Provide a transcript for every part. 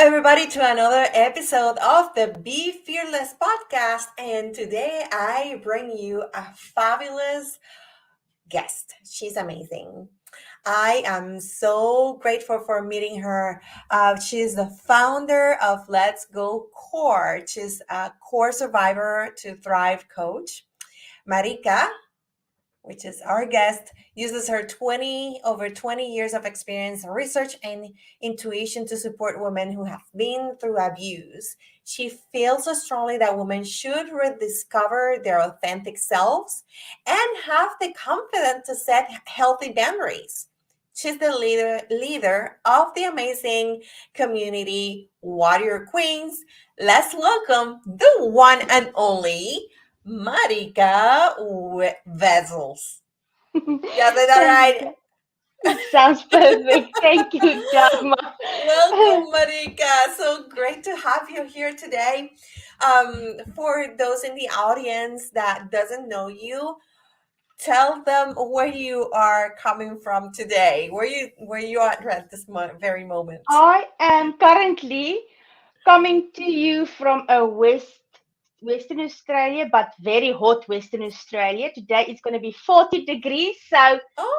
everybody, to another episode of the Be Fearless podcast. And today I bring you a fabulous guest. She's amazing. I am so grateful for meeting her. She's the founder of Let's Go Core. She's a core survivor to thrive coach. Marika, which is our guest, uses her 20 years of experience, research, and intuition to support women who have been through abuse. She feels so strongly that women should rediscover their authentic selves and have the confidence to set healthy boundaries. She's the leader of the amazing community Warrior Queens. Let's welcome the one and only Marika Wessels. Yeah, is that Thank right? you. It sounds perfect. Thank you, Dharma. Welcome, Marika. So great to have you here today. For those in the audience that doesn't know you, tell them where you are coming from today. Where you are at this very moment. I am currently coming to you from Western Australia, but very hot Western Australia. Today it's going to be 40 degrees, so Oh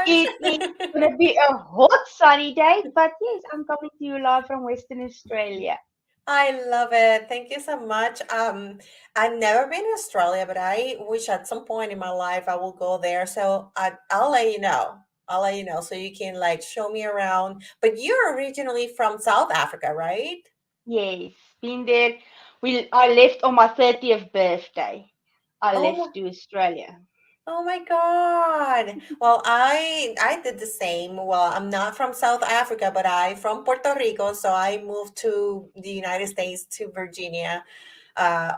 it my is gosh! going to be a hot sunny day. But yes, I'm coming to you live from Western Australia. I love it. Thank you so much. I've never been to Australia, but I wish at some point in my life I will go there. So I'll let you know. I'll let you know so you can like show me around. But you're originally from South Africa, right? Yes, been there. I left on my 30th birthday. I Oh, left to Australia. oh my God. Well, I did the same. Well, I'm not from South Africa, but I from Puerto Rico, so I moved to the United States to Virginia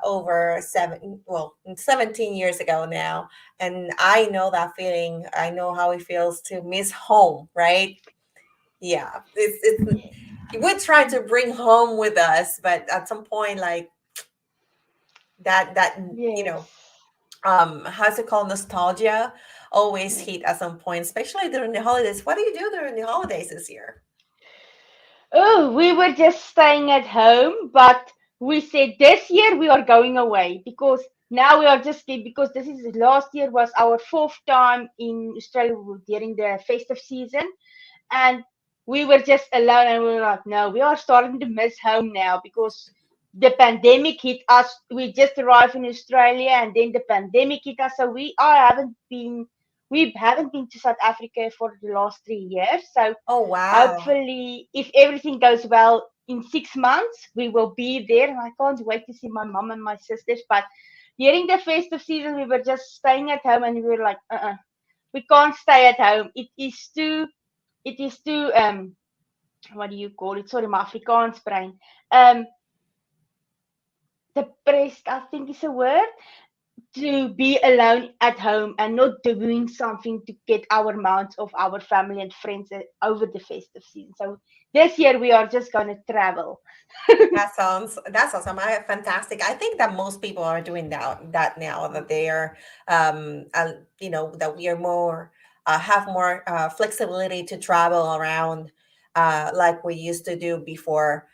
over 17 years ago now. And I know that feeling. I know how it feels to miss home, right? Yeah. It's we try to bring home with us, but at some point like that Yes. how's it called, nostalgia always hit at some point, especially during the holidays. What do you do during the holidays this year? Oh, we were just staying at home, but we said this year we are going away because now we are just because this is last year was our fourth time in Australia during the festive season, and we were just alone, and we were like, no, we are starting to miss home now because the pandemic hit us. We just arrived in Australia, and then the pandemic hit us, so we haven't been to South Africa for the last 3 years. So Oh wow. hopefully, if everything goes well, in 6 months we will be there, and I can't wait to see my mom and my sisters. But during the festive season, we were just staying at home, and we were like, we can't stay at home. It is too what do you call it? Sorry, my Afrikaans brain. Um, depressed, I think is a word, to be alone at home and not doing something to get our minds off our family and friends over the festive season. So this year we are just going to travel. That's awesome. Fantastic. I think that most people are doing that now that they are that we are more have more flexibility to travel around like we used to do before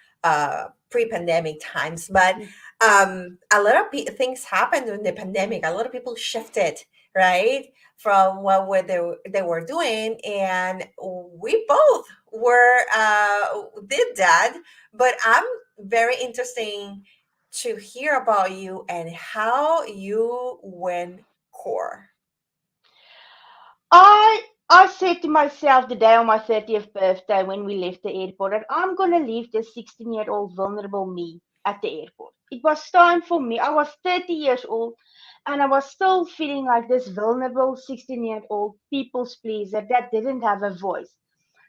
pre-pandemic times. But a lot of things happened during the pandemic. A lot of people shifted, right, from they were doing, and we both were did that. But I'm very interesting to hear about you and how you went core. I said to myself the day on my 30th birthday when we left the airport that I'm going to leave this 16-year-old vulnerable me at the airport. It was time for me. I was 30 years old, and I was still feeling like this vulnerable 16-year-old people's pleaser that didn't have a voice.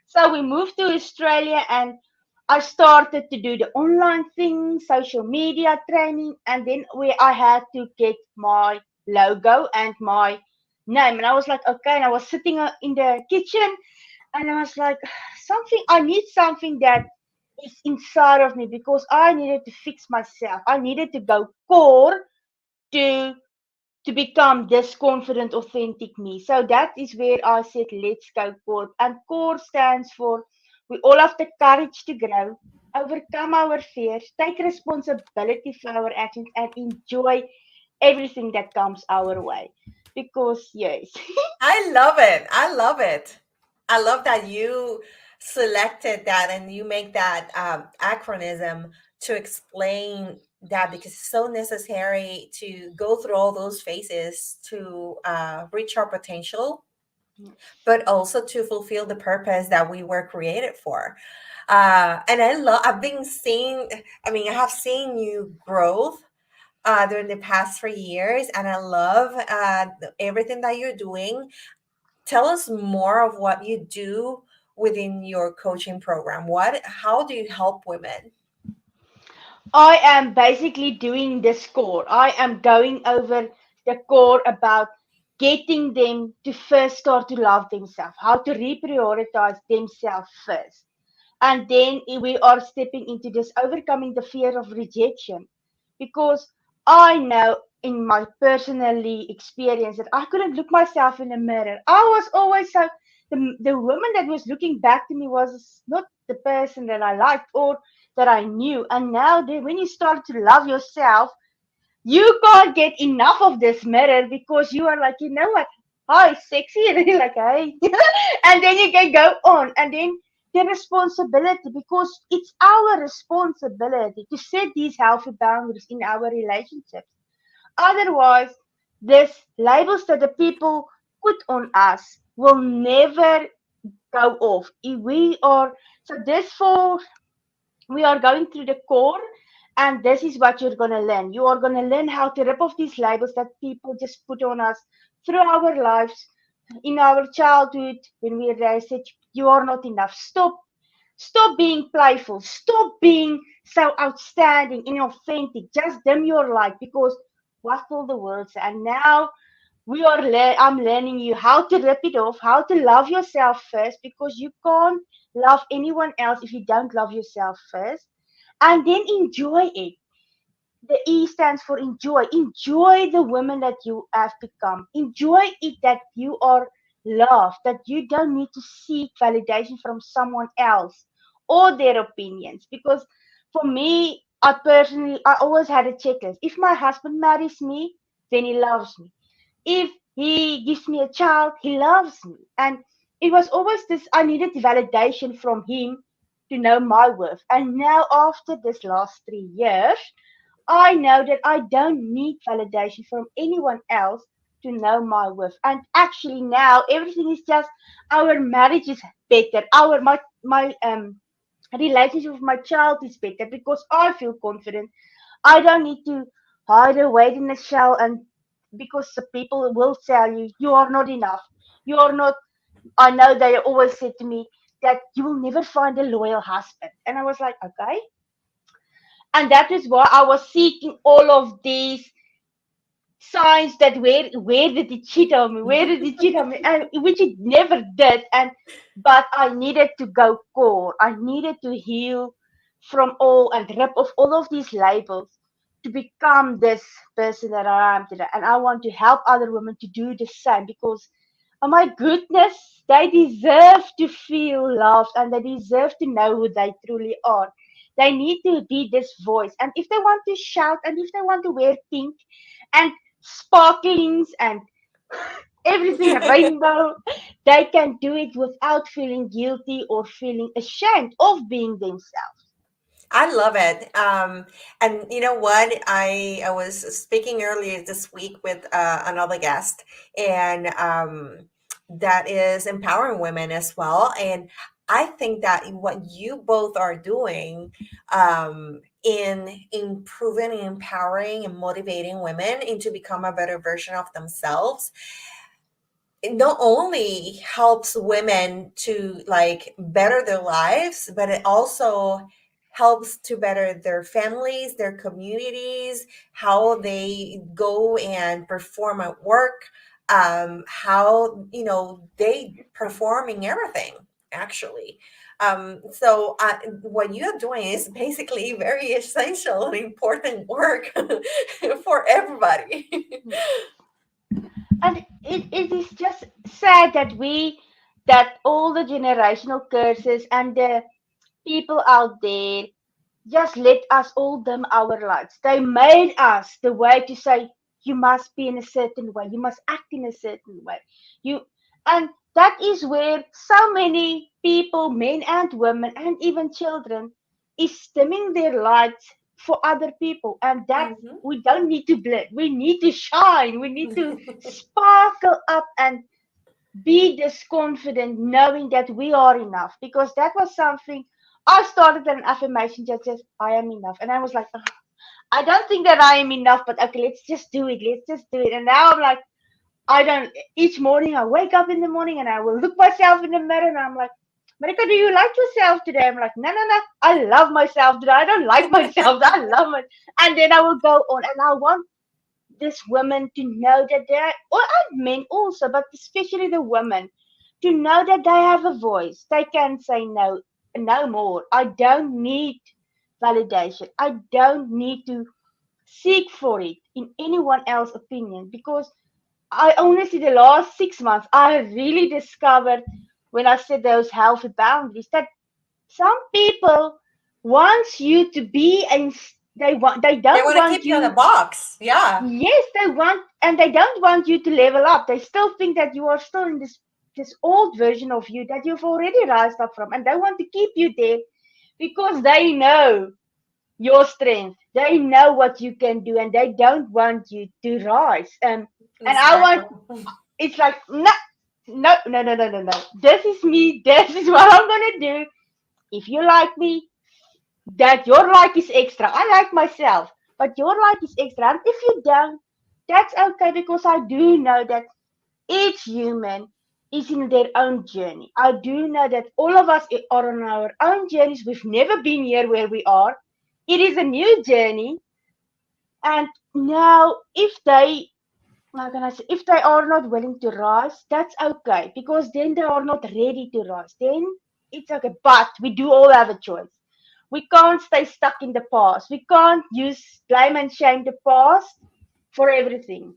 So we moved to Australia, and I started to do the online thing, social media training, and then where I had to get my logo and my name. And I was like, okay. And I was sitting in the kitchen, and I was like, I need something that is inside of me because I needed to fix myself. I needed to go core to become this confident, authentic me. So that is where I said, let's go core. And core stands for we all have the courage to grow. overcome our fears, take responsibility for our actions, and enjoy everything that comes our way. Because, yes, I love it. I love it. I love that you selected that and you make that acronym to explain that because it's so necessary to go through all those phases to reach our potential, but also to fulfill the purpose that we were created for. And I've been seeing, I mean, I have seen you growth during the past 3 years, and I love everything that you're doing. Tell us more of what you do within your coaching program. How do you help women? I am basically doing this core. I am going over the core about getting them to first start to love themselves, how to reprioritize themselves first. And then we are stepping into this overcoming the fear of rejection. Because I know in my personally experience that I couldn't look myself in the mirror. I was always so the woman that was looking back to me was not the person that I liked or that I knew. And now when you start to love yourself, you can't get enough of this mirror because you are like, you know what? Hi, sexy. And then you're like, hey. And then you can go on. And then the responsibility, because it's our responsibility to set these healthy boundaries in our relationships. Otherwise, these labels that the people put on us will never go off. If we are, so this for we are going through the core, and this is what you're going to learn. You are going to learn how to rip off these labels that people just put on us through our lives, in our childhood, when we said you are not enough. Stop being playful. Stop being so outstanding, inauthentic. Just dim your light, because what will the world say? And now I'm learning you how to rip it off, how to love yourself first, because you can't love anyone else if you don't love yourself first, and then enjoy it. The E stands for enjoy. Enjoy the woman that you have become. Enjoy it that you are loved, that you don't need to seek validation from someone else or their opinions. Because for me, I always had a checklist. If my husband marries me, then he loves me. If he gives me a child, he loves me. And it was always this, I needed validation from him to know my worth. And now, after this last 3 years, I know that I don't need validation from anyone else to know my worth. And actually, now everything is just our marriage is better. My relationship with my child is better because I feel confident. I don't need to hide away in a shell, and because the people will tell you you are not enough. You are not. I know they always said to me that you will never find a loyal husband, and I was like, okay. And that is why I was seeking all of these signs that where did it cheat on me? Where did it cheat on me? And which it never did. And but I needed to go core. I needed to heal from all and rip off all of these labels to become this person that I am today. And I want to help other women to do the same, because oh my goodness, they deserve to feel loved and they deserve to know who they truly are. They need to be this voice. And if they want to shout and if they want to wear pink and sparklings and everything rainbow, they can do it without feeling guilty or feeling ashamed of being themselves. I love it. And you know what? I was speaking earlier this week with another guest, and that is empowering women as well. And I think that what you both are doing in improving and empowering and motivating women into become a better version of themselves, it not only helps women to like better their lives, but it also helps to better their families, their communities, how they go and perform at work, how they performing everything actually. So what you're doing is basically very essential and important work for everybody. And it is just sad that that all the generational curses and the people out there just let us all dim our lights. They made us the way to say you must be in a certain way, you must act in a certain way. You and that is where so many people, men and women, and even children, is dimming their lights for other people. And that we don't need to blend. We need to shine. We need to sparkle up and be this confident knowing that we are enough, because that was something I started an affirmation that says I am enough, and I was like, "Ugh, I don't think that I am enough, but okay, let's just do it, let's just do it." And now I'm like, I don't. Each morning I wake up in the morning and I will look myself in the mirror and I'm like, Marika, do you like yourself today? I'm like, no, no, no, I love myself today. I don't like myself, I love my. And then I will go on, and I want this women to know that they are, or and men also, but especially the women, to know that they have a voice. They can say no, no more. I don't need validation. I don't need to seek for it in anyone else's opinion, because I honestly, the last 6 months, I have really discovered when I set those healthy boundaries that some people wants you to be, and they They don't want to want keep you in a you. box. Yeah. Yes, they want, and they don't want you to level up. They still think that you are still in this old version of you that you've already rised up from, and they want to keep you there because they know your strength. They know what you can do, and they don't want you to rise. And I want. Exactly. It's like no, no, no, no, no, no, no. This is me. This is what I'm gonna do. If you like me, that your like is extra. I like myself, but your like is extra. And if you don't, that's okay, because I do know that each human is in their own journey. I do know that all of us are on our own journeys. We've never been here where we are. It is a new journey. And now, if they, how can I say, if they are not willing to rise, that's okay, because then they are not ready to rise. Then it's okay. But we do all have a choice. We can't stay stuck in the past. We can't use blame and shame the past for everything.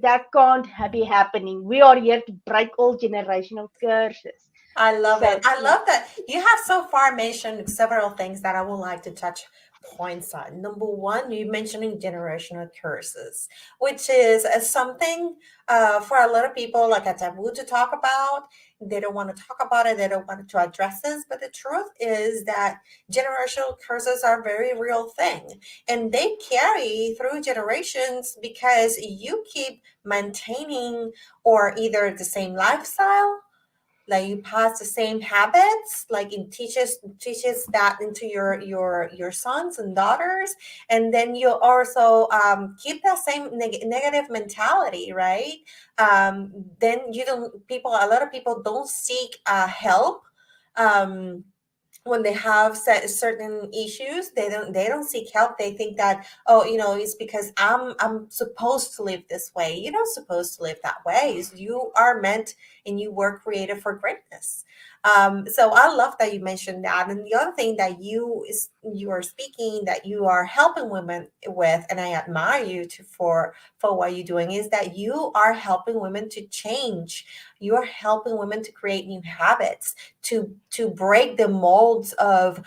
That can't be happening. We are here to break all generational curses. I love it. So I yeah. love that you have so far mentioned several things that I would like to touch points on. Number one, you mentioning generational curses, which is something for a lot of people like a taboo to talk about. They don't want to talk about it. They don't want to address this. But the truth is that generational curses are a very real thing, and they carry through generations because you keep maintaining or either the same lifestyle, like you pass the same habits, like it teaches that into your sons and daughters, and then you also keep that same negative mentality, right? Then you don't people a lot of people don't seek help. When they have certain issues, they don't seek help. They think that, oh, it's because I'm supposed to live this way. You're not supposed to live that way. You are meant and you were created for greatness. So I love that you mentioned that. And the other thing that you are speaking, that you are helping women with, and I admire you for what you're doing, is that you are helping women to change. You're helping women to create new habits, to break the molds of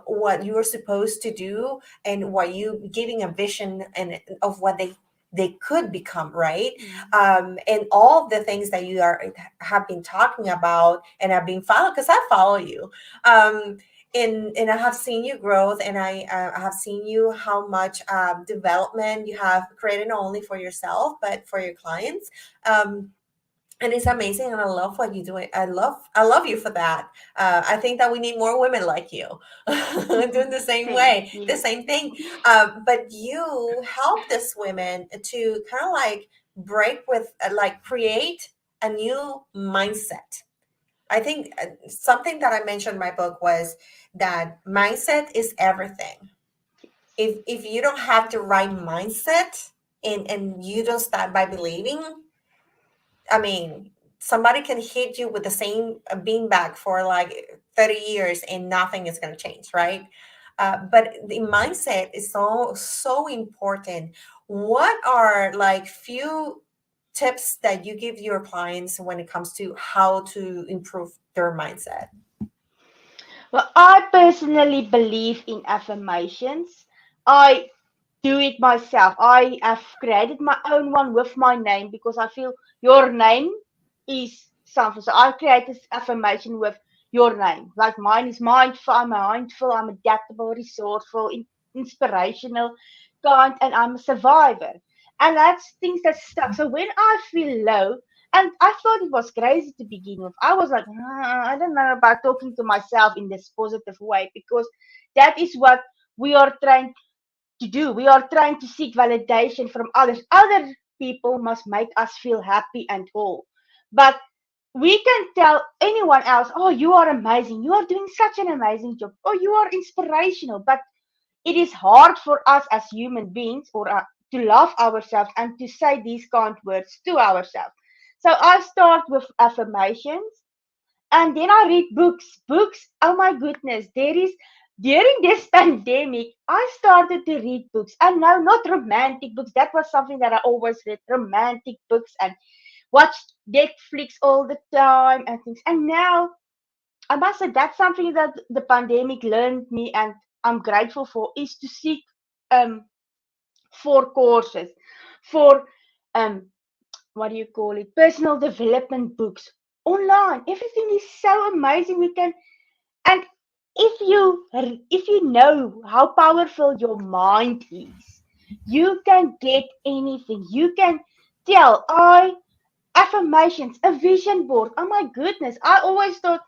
what you're supposed to do, and what you giving a vision and of what they could become, right? Mm. And all the things that you have been talking about, and I've been following because I follow you. And I have seen you growth, and I have seen you how much development you have created, not only for yourself but for your clients. And it's amazing, and I love what you're doing. I love you for that. I think that we need more women like you doing the same Thank way, the you. same thing. But you help this women to kind of like break with like create a new mindset. I think something that I mentioned in my book was that mindset is everything. If you don't have the right mindset, and you don't start by believing, I mean, somebody can hit you with the same beanbag for like 30 years and nothing is going to change, right? But the mindset is so important. What are like few tips that you give your clients when it comes to how to improve their mindset? Well, I personally believe in affirmations. I do it myself. I have created my own one with my name because I feel your name is something. So I create this affirmation with your name. Like mine is mindful, I'm adaptable, resourceful, inspirational, kind, and I'm a survivor. And that's things that stuck. So when I feel low, and I thought it was crazy to begin with. I was like, I don't know about talking to myself in this positive way because that is what we are trying to do. We are trying to seek validation from others. Other people must make us feel happy and whole. But we can tell anyone else, oh, you are amazing. You are doing such an amazing job. Oh, you are inspirational. But it is hard for us as human beings or to love ourselves and to say these kind words to ourselves. So I start with affirmations and then I read books. Books, oh my goodness, there is during this pandemic, I started to read books. And no, not romantic books. That was something that I always read, romantic books and watch Netflix all the time and things. And now I must say that's something that the pandemic learned me and I'm grateful for is to seek um for courses, for um what do you call it, personal development books online. Everything is so amazing. We can and if you know how powerful your mind is, you can get anything. You can tell I affirmations, a vision board. Oh my goodness. I always thought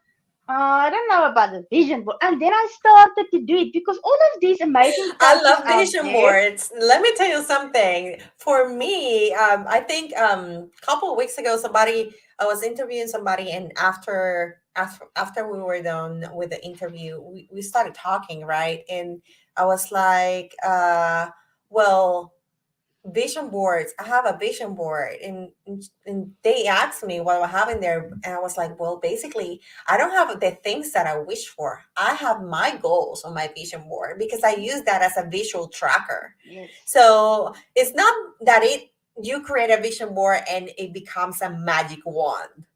I don't know about the vision board. And then I started to do it because all of these amazing I coaches love out vision there. boards. Let me tell you something. For me, I think a couple of weeks ago, somebody I was interviewing somebody, and after we were done with the interview, we started talking, right? And I was like, well, vision boards. I have a vision board, and they asked me what I have in there, and I was like, well, basically, I don't have the things that I wish for. I have my goals on my vision board because I use that as a visual tracker. Yes. So it's not that you create a vision board and it becomes a magic wand,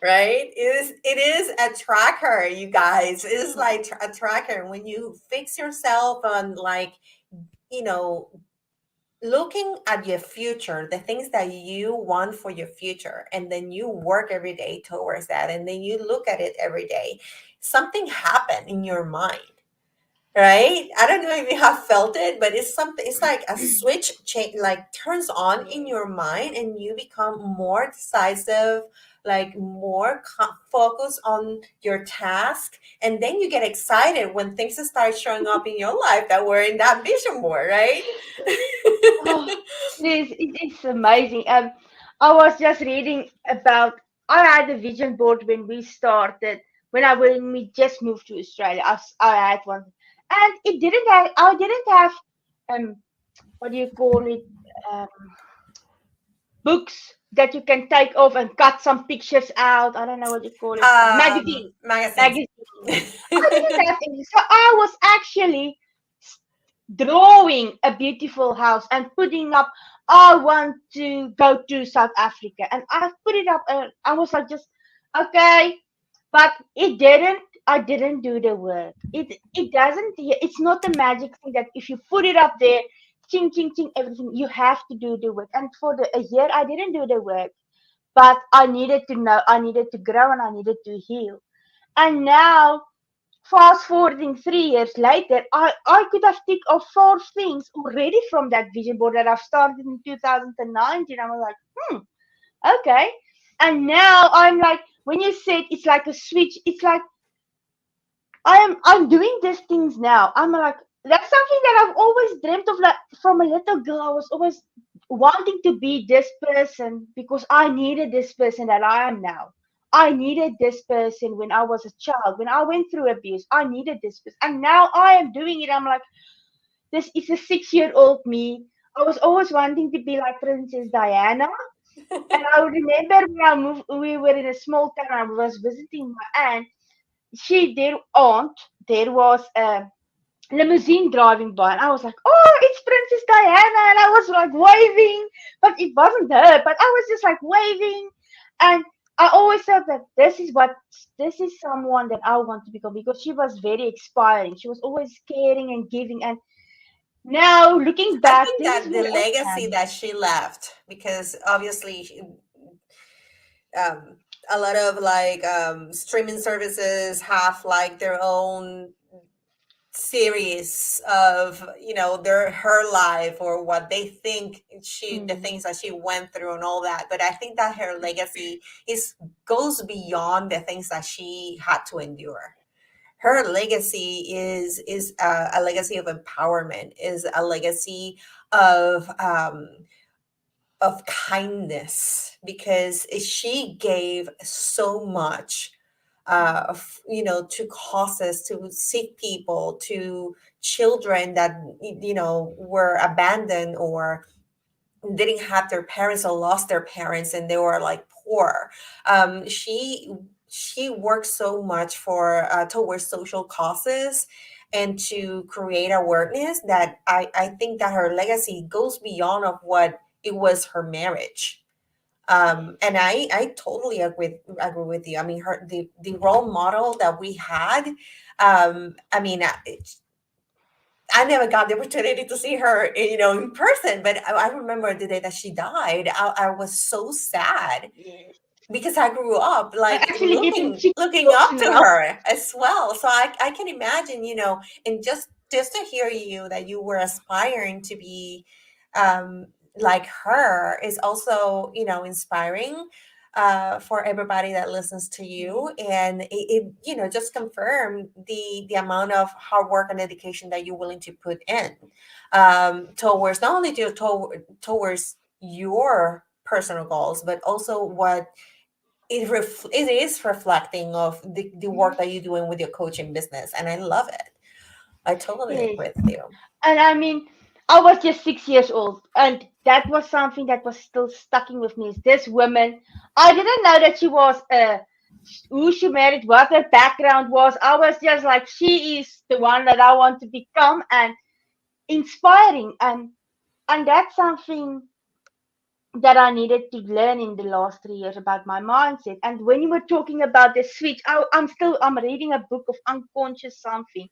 right? It is a tracker, you guys. It is like a tracker when you fix yourself on, like, you know looking at your future, the things that you want for your future, and then you work every day towards that, and then you look at it every day, something happened in your mind, right? I don't know if you have felt it, but it's something, it's like a switch change, like turns on in Yes. your mind, and you become more decisive, like more focused on your task, and then you get excited when things start showing up in your life that were in that vision board, right? Oh, it is amazing. I was just reading about. I had a vision board when we started. When we just moved to Australia, I had one, and it didn't have. I didn't have what do you call it? Um, books that you can take off and cut some pictures out. I don't know what you call it. Magazines, Magazines. magazines. I didn't have any, so I was actually drawing a beautiful house and putting up I want to go to South Africa and I put it up and I was like just okay, but it didn't, I didn't do the work. It doesn't, it's not a magic thing that if you put it up there, ching ching ching everything, you have to do the work. And for a year I didn't do the work, but I needed to know, I needed to grow and I needed to heal. And now fast forwarding 3 years later, I could have ticked off four things already from that vision board that I've started in 2019. I was like, okay. And now I'm like, when you said it's like a switch, it's like I'm doing these things now. I'm like, that's something that I've always dreamt of. Like from a little girl, I was always wanting to be this person because I needed this person that I am now. I needed this person when I was a child, when I went through abuse. I needed this person, and now I am doing it. I'm like, this is a 6-year-old me. I was always wanting to be like Princess Diana, and I remember when I moved, we were in a small town. I was visiting my aunt. Their aunt, there was a limousine driving by, and I was like, "Oh, it's Princess Diana!" And I was like waving, but it wasn't her. But I was just like waving, and I always felt that this is someone that I want to become because she was very inspiring. She was always caring and giving. And now looking I back, think this is that the where I legacy am. that she left, because obviously um, a lot of like streaming services have like their own series of, you know, their her life or what they think she, the Mm, things that she went through and all that. But I think that her legacy is goes beyond the things that she had to endure. Her legacy is a legacy of empowerment, is a legacy of kindness, because she gave so much, you know, to causes, to sick people, to children that, you know, were abandoned or didn't have their parents or lost their parents and they were like poor. She worked so much for towards social causes and to create awareness that I think that her legacy goes beyond of what it was her marriage. And I totally agree with you. I mean, her the role model that we had. I mean, I never got the opportunity to see her, you know, in person. But I remember the day that she died. I was so sad yes. because I grew up I'm like actually getting looking up to emotional. her as well. So I can imagine, you know, and just to hear you that you were aspiring to be um like her is also, you know, inspiring for everybody that listens to you. And it, you know, just confirm the amount of hard work and dedication that you're willing to put in towards not only towards your personal goals, but also what it is reflecting of the work Yes. that you're doing with your coaching business, and I love it. I totally Yes. agree with you. And I mean, I was just 6 years old, and that was something that was still sticking with me. Is this woman? I didn't know that she was who she married, what her background was. I was just like, she is the one that I want to become, and inspiring, and that's something that I needed to learn in the last 3 years about my mindset. And when you were talking about the switch, I'm reading a book of unconscious something,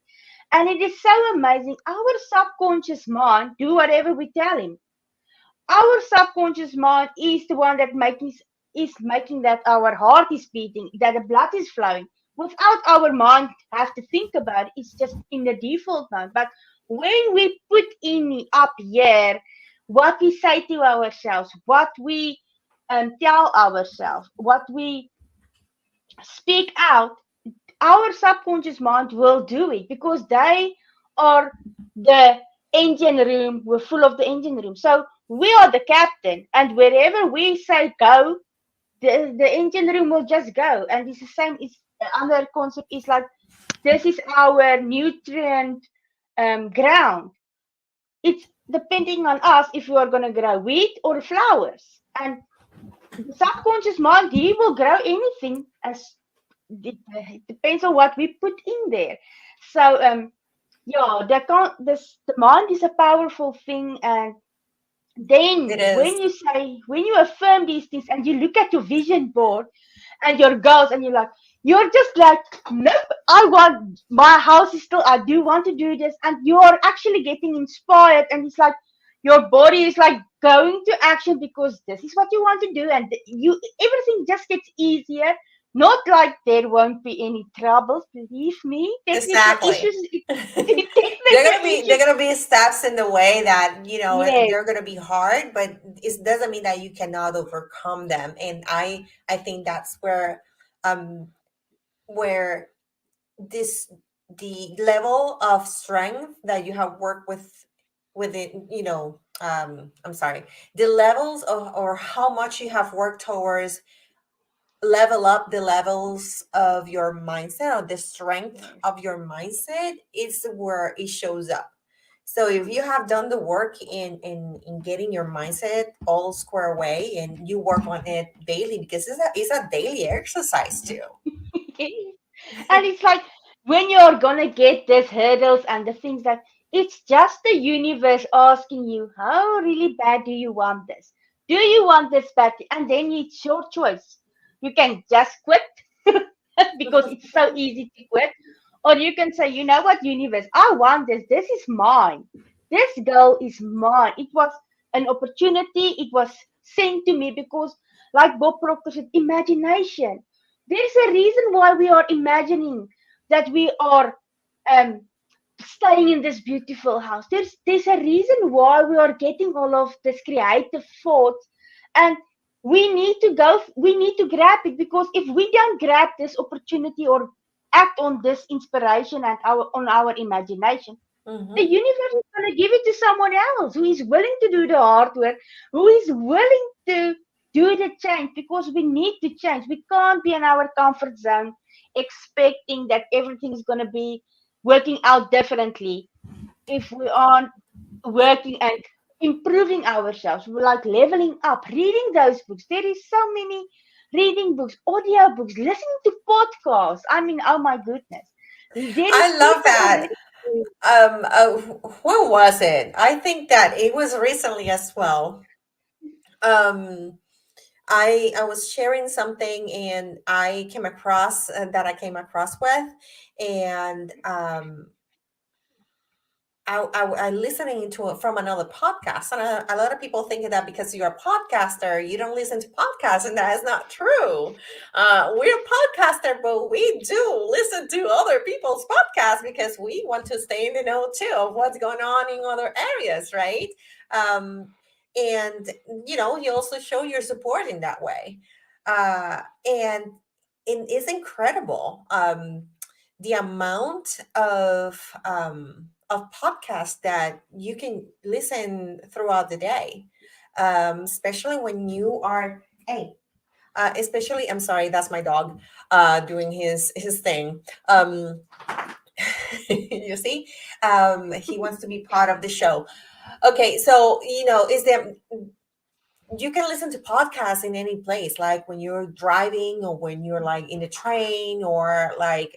and it is so amazing. Our subconscious mind do whatever we tell him. Our subconscious mind is the one that making that our heart is beating, that the blood is flowing. Without our mind have to think about it, it's just in the default mode. But when we put in up here what we say to ourselves, what we tell ourselves, what we speak out, our subconscious mind will do it because they are the engine room. We're full of the engine room. So we are the captain, and wherever we say go, the engine room will just go. And it's the same. It's the other concept is like this is our nutrient ground. It's depending on us if we are going to grow wheat or flowers. And the subconscious mind, he will grow anything as it depends on what we put in there. So yeah, the mind is a powerful thing. And It then is. when you affirm these things and you look at your vision board and your goals and you're just like, nope, I want my house is still, I do want to do this, and you're actually getting inspired, and it's like your body is like going to action because this is what you want to do, and you everything just gets easier. Not like there won't be any troubles, believe me. Technical Exactly. issues, technical They're issues, gonna be steps in the way that, you know, yes. they're gonna be hard, but it doesn't mean that you cannot overcome them. And I think that's um where this the level of strength that you have worked with it, you know, I'm sorry, the levels of or how much you have worked towards level up the levels of your mindset or the strength Yes. of your mindset is where it shows up. So if you have done the work in getting your mindset all square away and you work on it daily, because it's a daily exercise too. And it's like when you're gonna get these hurdles and the things that it's just the universe asking you, how really bad do you want this? Do you want this bad? And then it's your choice. You can just quit because it's so easy to quit. Or you can say, you know what, universe, I want this. This is mine. This goal is mine. It was an opportunity. It was sent to me because, like Bob Proctor said, imagination. There's a reason why we are imagining that we are um, staying in this beautiful house. There's a reason why we are getting all of this creative thoughts, and we need to grab it, because if we don't grab this opportunity or act on this inspiration and our imagination, the Mm-hmm. universe is going to give it to someone else who is willing to do the hard work, who is willing to do the change, because we need to change. We can't be in our comfort zone expecting that everything is going to be working out differently if we aren't working and improving ourselves. We're like leveling up, reading those books. There is so many reading books, audio books, listening to podcasts. I mean, oh my goodness. There is I love people who that. listen. Who was it? I think that it was recently as well. Um, I was sharing something and I came across that I came across with, and I listening to it from another podcast, and a lot of people think that because you're a podcaster, you don't listen to podcasts, and that is not true. We're a podcaster, but we do listen to other people's podcasts because we want to stay in the know too of what's going on in other areas, right? Um, and you also show your support in that way, and it's incredible. The amount of podcasts that you can listen throughout the day, especially when you are hey especially, I'm sorry, that's my dog doing his thing. You see, he wants to be part of the show. Okay, so is there you can listen to podcasts in any place, like when you're driving or when you're like in the train or like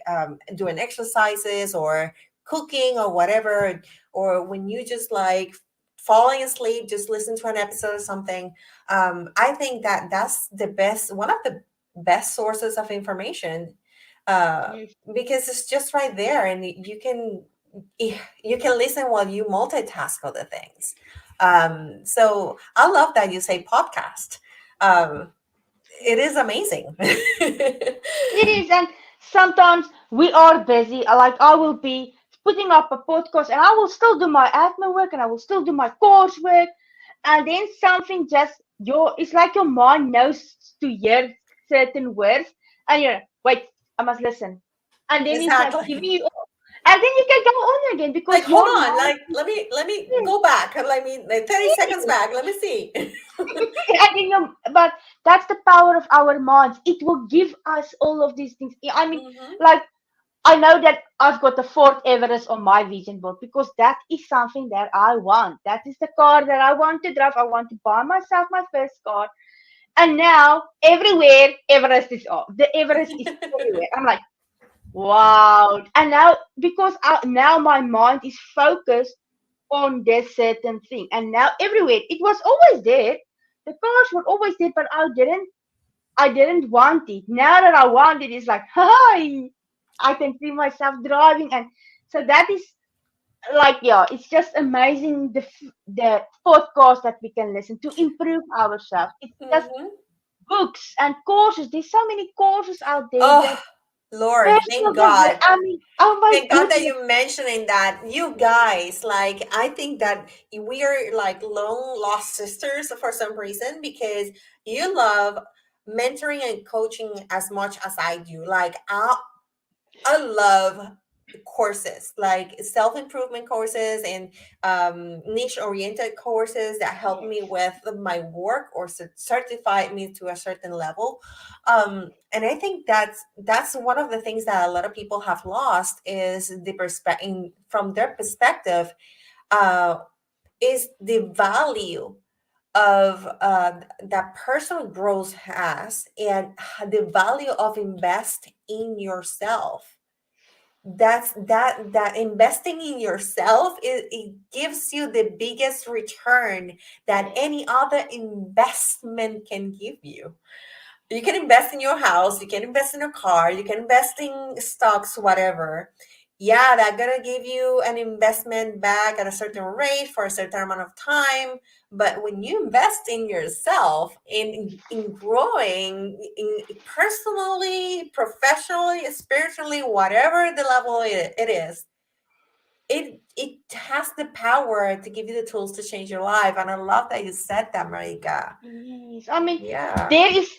doing exercises or cooking or whatever, or when you just like falling asleep, just listen to an episode or something. I think that that's the best, one of the best sources of information, uh, Yes, because it's just right there, and you can listen while you multitask other things. So I love that you say podcast. Um, it is amazing. it is. And sometimes we are busy. Like I will be putting up a podcast and I will still do my admin work and I will still do my coursework. And then something just, it's like your mind knows to hear certain words. And you're, wait, I must listen. And then it's like Exactly. giving you, and then you can go on again Like, because hold your on, mind like let me is go back. Let me like 30 seconds back. Let me see. I think, but that's the power of our minds. It will give us all of these things. I mean, Hmm. like I know that I've got the Fort Everest on my vision board because that is something that I want. That is the car that I want to drive. I want to buy myself my first car. And now everywhere Everest is on. The Everest is everywhere. I'm like, wow. And now because now my mind is focused on this certain thing. And now everywhere it was always there. The cars were always there, but I didn't want it. Now that I want it, it's like, hi, I can see myself driving, and so that is like, yeah, it's just amazing the podcast that we can listen to improve ourselves. It's just Hmm. books and courses. There's so many courses out there Oh, that Lord, personal thank development. God. I mean, oh my Thank God that goodness, you're mentioning that. You guys, like, I think that we are like long lost sisters for some reason because you love mentoring and coaching as much as I do. Like, I love courses, like self-improvement courses and niche oriented courses that help yes, me with my work or certify me to a certain level. And I think that's one of the things that a lot of people have lost is the perspective from their perspective, uh, is the value of that personal growth has, and the value of invest in yourself. That investing in yourself, it gives you the biggest return that yes, any other investment can give you. You can invest in your house, you can invest in a car, you can invest in stocks, whatever. Yeah, that's gonna give you an investment back at a certain rate for a certain amount of time. But when you invest in yourself, in growing, in personally, professionally, spiritually, whatever the level it is, it has the power to give you the tools to change your life. And I love that you said that, Marika. Yes, I mean, Yeah, there is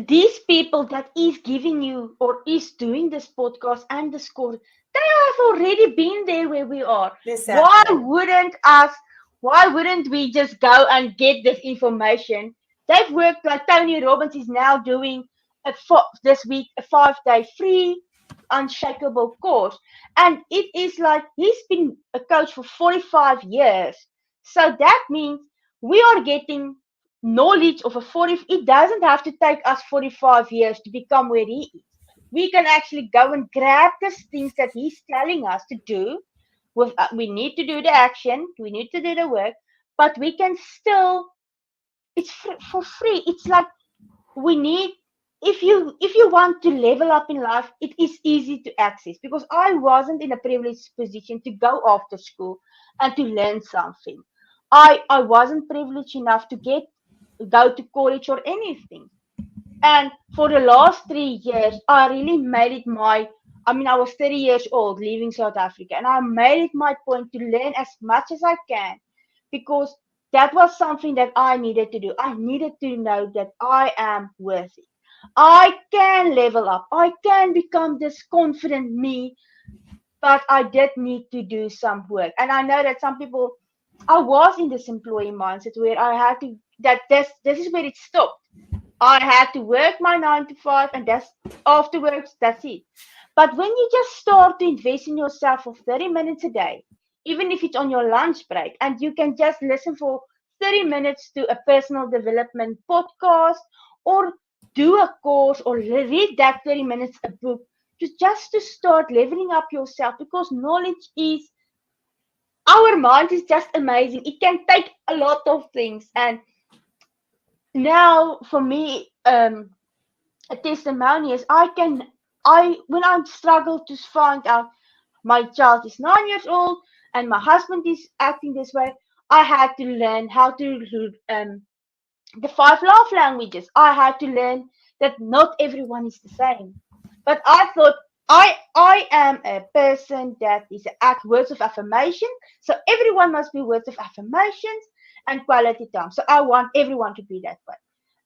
these people that is giving you or is doing this podcast and the score. They have already been there where we are. Why exactly. wouldn't us? Why wouldn't we just go and get this information? They've worked like Tony Robbins is now doing this week a 5-day free unshakable course, and it is like he's been a coach for 45 years. So that means we are getting knowledge of a 40, it doesn't have to take us 45 years to become where he is. We can actually go and grab the things that he's telling us to do. We need to do the action, we need to do the work, but we can still, it's for free. It's like we need, if you want to level up in life, it is easy to access, because I wasn't in a privileged position to go after school and to learn something. I wasn't privileged enough to go to college or anything. And for the last 3 years, I really made it my, I mean, I was 30 years old leaving South Africa, and I made it my point to learn as much as I can, because that was something that I needed to do. I needed to know that I am worth it. I can level up. I can become this confident me, but I did need to do some work. And I know that some people, I was in this employee mindset where I had to, that this is where it stopped. I had to work my 9 to 5, and that's afterwards, that's it. But when you just start to invest in yourself for 30 minutes a day, even if it's on your lunch break, and you can just listen for 30 minutes to a personal development podcast, or do a course, or read that 30 minutes a book, just to start leveling up yourself, because knowledge is, our mind is just amazing. It can take a lot of things. And now for me, a testimony is, I when I struggle to find out my child is 9 years old and my husband is acting this way, I had to learn how to the 5 love languages. I had to learn that not everyone is the same. But I thought, I am a person that is act words of affirmation, so everyone must be words of affirmations and quality time. So I want everyone to be that way.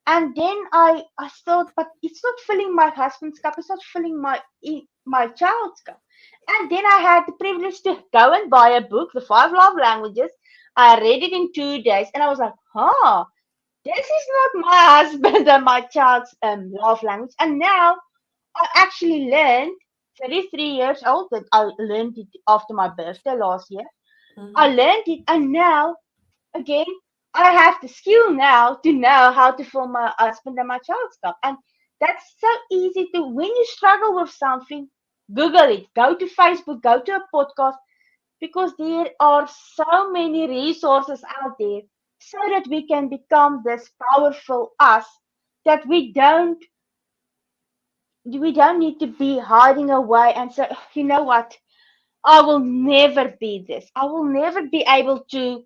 And then I thought, but it's not filling my husband's cup, it's not filling my child's cup. And then I had the privilege to go and buy a book, The 5 Love Languages. I read it in 2 days, and I was like, huh, this is not my husband and my child's love language. And now I actually learned, 33 years old, that I learned it after my birthday last year. I Hmm. learned it, and now again, I have the skill now to know how to fill my husband and my child's cup. And that's so easy to, when you struggle with something, Google it, go to Facebook, go to a podcast, because there are so many resources out there, so that we can become this powerful us, that we don't need to be hiding away and say, "Oh, you know what, I will never be this. I will never be able to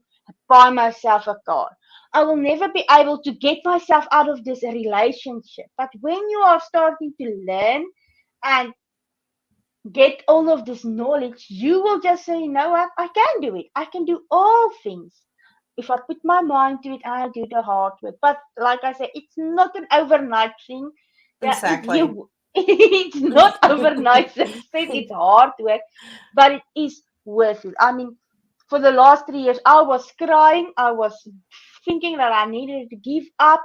buy myself a car. I will never be able to get myself out of this relationship." But when you are starting to learn and get all of this knowledge, you will just say, you know what, I can do it. I can do all things. If I put my mind to it, I do the hard work. But like I said, it's not an overnight thing. That it Exactly. you it's not overnight success, it's hard work, but it is worth it. I mean, for the last 3 years, I was crying. I was thinking that I needed to give up,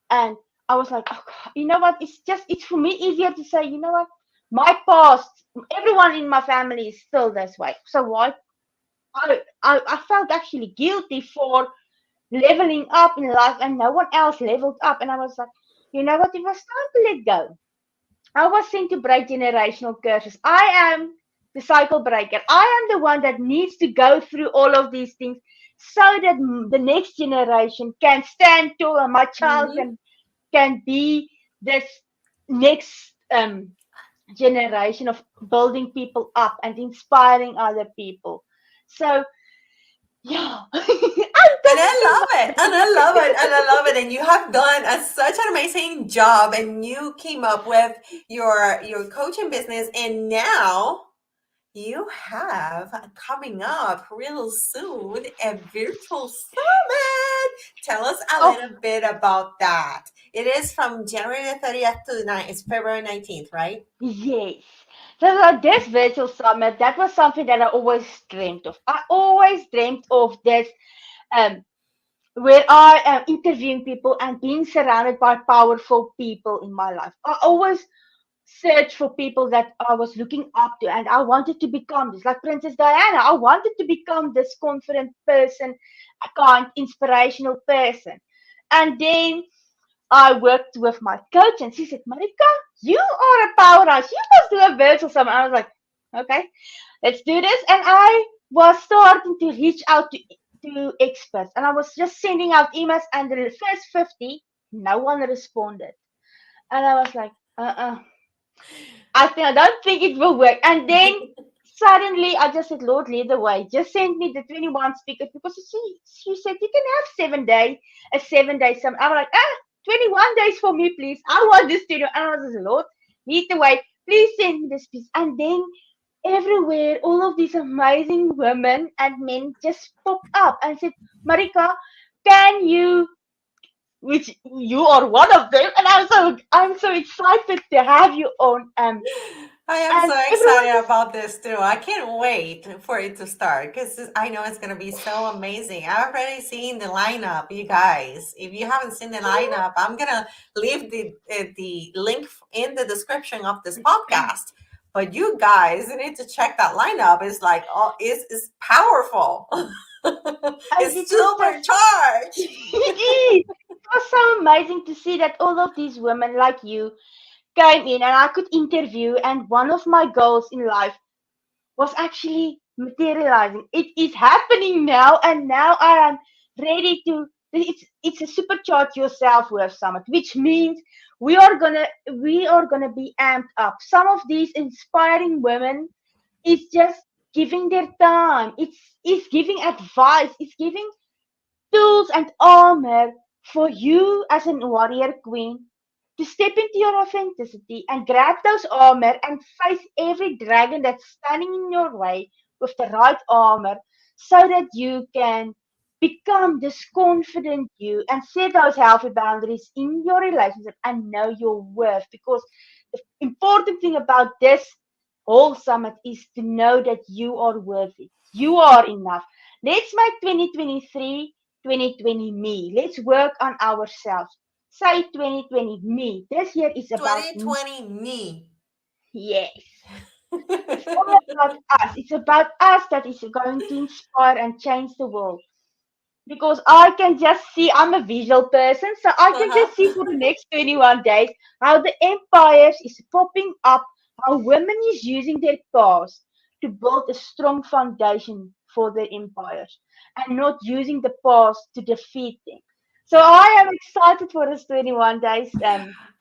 and I was like, oh, God, you know what? It's for me easier to say, you know what? My past, everyone in my family is still this way. So why? I felt actually guilty for leveling up in life, and no one else leveled up. And I was like, you know what? It was time to let go. I was sent to break generational curses. I am the cycle breaker. I am the one that needs to go through all of these things, so that the next generation can stand tall, and my child Hmm. can be. this next generation of building people up and inspiring other people. So yeah, I'm And I talking too love much. it. And I love it. And I love it. And you have done such an amazing job. And you came up with your coaching business. And now you have coming up real soon a virtual summit. Tell us a Oh little bit about that. It is from January the 30th to it's February 19th, right? yes. So this virtual summit, that was something that I always dreamed of. I always dreamed of this um where I am interviewing people and being surrounded by powerful people in my life. I always search for people that I was looking up to, and I wanted to become this, like Princess Diana. I wanted to become this confident person, a kind, inspirational person. And then I worked with my coach, and she said, Marika, you are a powerhouse. You must do a virtual summit. I was like, okay, let's do this. And I was starting to reach out to experts, and I was just sending out emails, and the first 50, no one responded. And I was like, I don't think it will work. And then suddenly I just said, Lord, lead the way. Just send me the 21 speakers because she said you can have 7 days, a 7 day summit. I'm like, 21 days for me, please. I want this to do. And I was like, Lord, lead the way. Please send me this piece. And then everywhere, all of these amazing women and men just popped up and said, Marika, can you, which you are one of them, and I'm so excited to have you on. I am And so everyone excited just about this too. I can't wait for it to start because I know it's going to be so amazing. I've already seen the lineup, you guys. If you haven't seen the lineup, I'm going to leave the link in the description of this podcast. But you guys need to check that lineup. It's like, oh, it's powerful. and It's it was just supercharged. it was so amazing to see that all of these women like you came in and I could interview, and one of my goals in life was actually materializing. It is happening now, and now I am ready to. It's a supercharge yourself with summit, which means we are gonna be amped up. Some of these inspiring women is just giving their time. It's giving advice. It's giving tools and armor for you as a warrior queen to step into your authenticity and grab those armor and face every dragon that's standing in your way with the right armor so that you can become this confident you and set those healthy boundaries in your relationship and know your worth, because the important thing about this whole summit is to know that you are worthy, you are enough. Let's make 2023 2020 me. Let's work on ourselves. Say 2020 me. This year is about me. 2020 me. Yes. It's all about us. It's about us that is going to inspire and change the world. Because I can just see, I'm a visual person, so I can just see Uh-huh. for the next 21 days how the empires is popping up, how women is using their past to build a strong foundation for their empires and not using the past to defeat them. So I am excited for this 21 days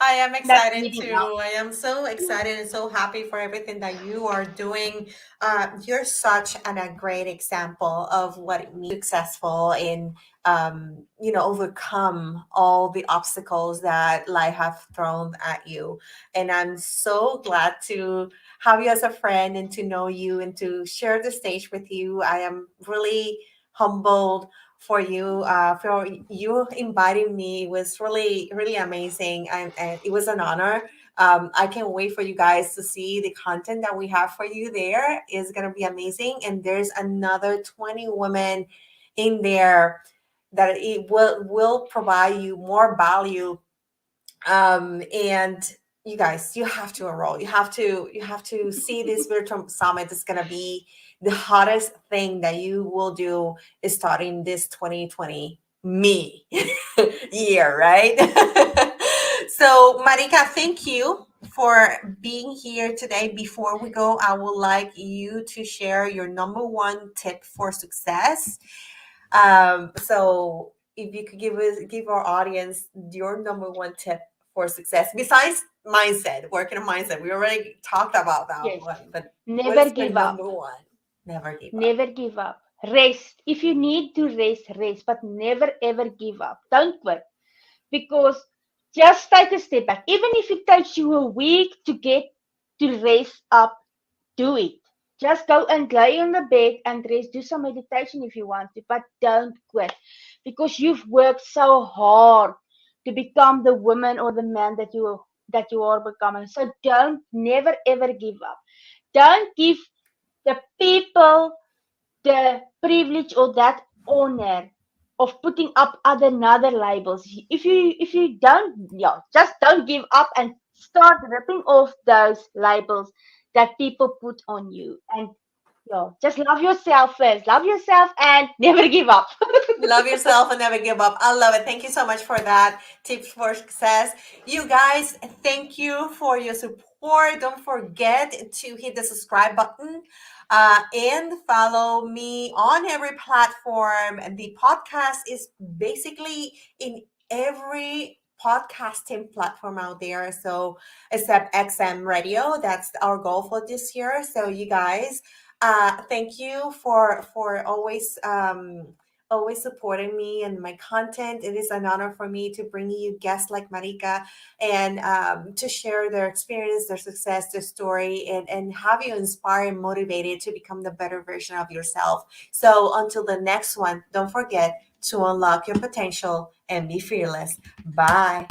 I am that's excited leading up. too. I am so excited and so happy for everything that you are doing. You're such a great example of what it means to be successful in, overcome all the obstacles that life have thrown at you. And I'm so glad to have you as a friend and to know you and to share the stage with you. I am really humbled for you inviting me. It was really really amazing, and it was an honor. I can't wait for you guys to see the content that we have for you. There is going to be amazing, and there's another 20 women in there that it will provide you more value. And you guys, you have to enroll. You have to see this virtual summit. Is going to be the hottest thing that you will do is starting this 2020 me year, right? So Marika, thank you for being here today. Before we go, I would like you to share your number one tip for success. So if you could give our audience your number one tip for success besides mindset, working on mindset? We already talked about that Yes. one, but what Never is your give up. number one? Never give up. Never give up. Rest. If you need to rest, rest, but never ever give up. Don't quit. Because just take a step back. Even if it takes you a week to get to rest up, do it. Just go and lay on the bed and rest. Do some meditation if you want to, but don't quit because you've worked so hard to become the woman or the man that you are becoming. So don't never ever give up. Don't give the people the privilege or that honor of putting up other labels. If you don't, yeah, just don't give up and start ripping off those labels that people put on you. And yeah, just love yourself first. Love yourself and never give up. Love yourself and never give up. I love it. Thank you so much for that. Tips for success. You guys, thank you for your support. Don't forget to hit the subscribe button and follow me on every platform. The podcast is basically in every podcasting platform out there. So, except XM Radio, that's our goal for this year. So, you guys, thank you for always supporting me and my content. It is an honor for me to bring you guests like Marika and to share their experience, their success, their story, and have you inspired and motivated to become the better version of yourself. So until the next one, don't forget to unlock your potential and be fearless. Bye.